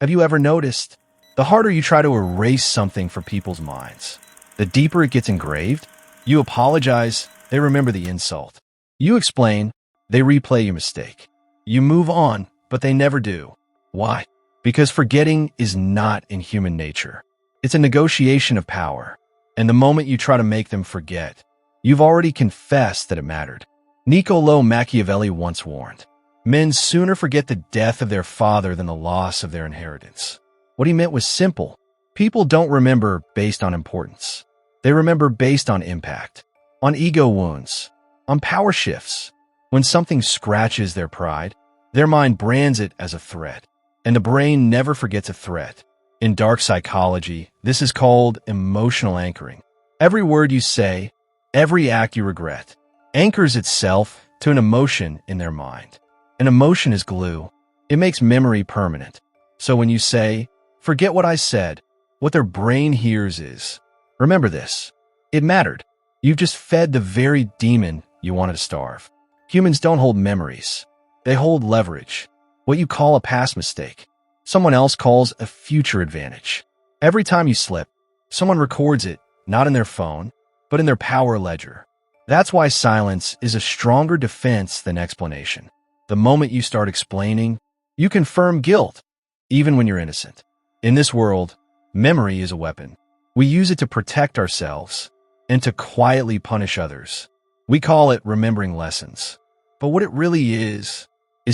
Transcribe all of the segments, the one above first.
Have you ever noticed? The harder you try to erase something from people's minds, the deeper it gets engraved. You apologize, they remember the insult. You explain, they replay your mistake. You move on, but they never do. Why? Because forgetting is not in human nature. It's a negotiation of power. And the moment you try to make them forget, you've already confessed that it mattered. Niccolò Machiavelli once warned, men sooner forget the death of their father than the loss of their inheritance. What he meant was simple. People don't remember based on importance. They remember based on impact, on ego wounds, on power shifts. When something scratches their pride, their mind brands it as a threat, and the brain never forgets a threat. In dark psychology, this is called emotional anchoring. Every word you say, every act you regret, anchors itself to an emotion in their mind. An emotion is glue. It makes memory permanent. So when you say, forget what I said, what their brain hears is, remember this. It mattered. You've just fed the very demon you wanted to starve. Humans don't hold memories. They hold leverage. What you call a past mistake, someone else calls a future advantage. Every time you slip, someone records it, not in their phone, but in their power ledger. That's why silence is a stronger defense than explanation. The moment you start explaining, you confirm guilt, even when you're innocent. In this world, memory is a weapon. We use it to protect ourselves and to quietly punish others. We call it remembering lessons. But what it really is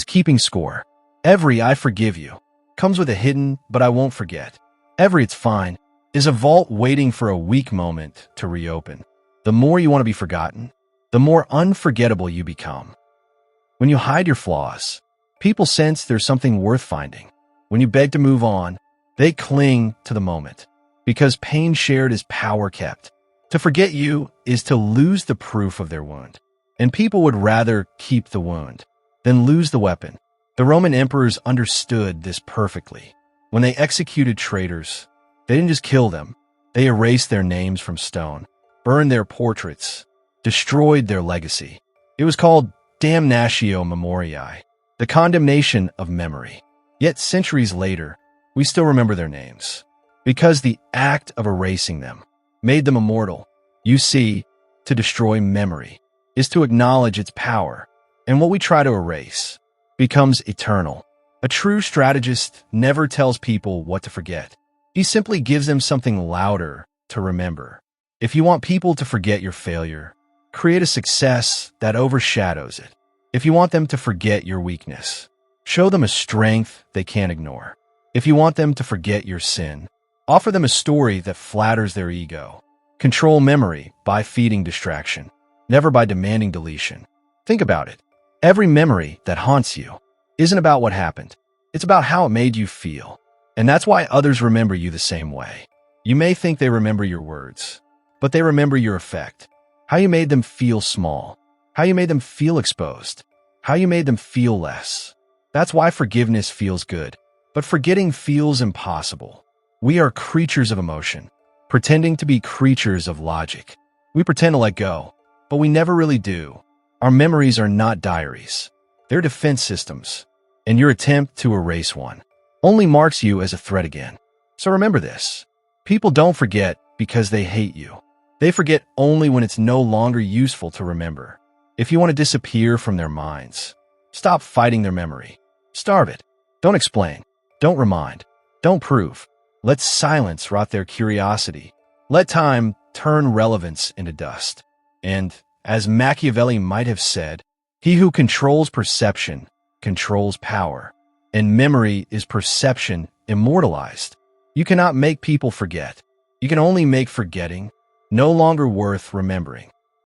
keeping score. Every "I forgive you" comes with a hidden "but I won't forget." Every "it's fine" is a vault waiting for a weak moment to reopen. The more you want to be forgotten, the more unforgettable you become. When you hide your flaws, people sense there's something worth finding. When you beg to move on, they cling to the moment. Because pain shared is power kept. To forget you is to lose the proof of their wound. And people would rather keep the wound than lose the weapon. The Roman emperors understood this perfectly. When they executed traitors, they didn't just kill them. They erased their names from stone, burned their portraits, destroyed their legacy. It was called damnatio memoriae, the condemnation of memory. Yet centuries later, we still remember their names, because the act of erasing them made them immortal. You see, to destroy memory is to acknowledge its power, and what we try to erase becomes eternal. A true strategist never tells people what to forget. He simply gives them something louder to remember. If you want people to forget your failure, create a success that overshadows it. If you want them to forget your weakness, show them a strength they can't ignore. If you want them to forget your sin, offer them a story that flatters their ego. Control memory by feeding distraction, never by demanding deletion. Think about it. Every memory that haunts you isn't about what happened. It's about how it made you feel. And that's why others remember you the same way. You may think they remember your words, but they remember your effect. How you made them feel small. How you made them feel exposed. How you made them feel less. That's why forgiveness feels good, but forgetting feels impossible. We are creatures of emotion, pretending to be creatures of logic. We pretend to let go, but we never really do. Our memories are not diaries. They're defense systems, and your attempt to erase one only marks you as a threat again. So remember this. People don't forget because they hate you. They forget only when it's no longer useful to remember. If you want to disappear from their minds, stop fighting their memory. Starve it. Don't explain. Don't remind. Don't prove. Let silence rot their curiosity. Let time turn relevance into dust. And, as Machiavelli might have said, he who controls perception controls power. And memory is perception immortalized. You cannot make people forget. You can only make forgetting no longer worth remembering.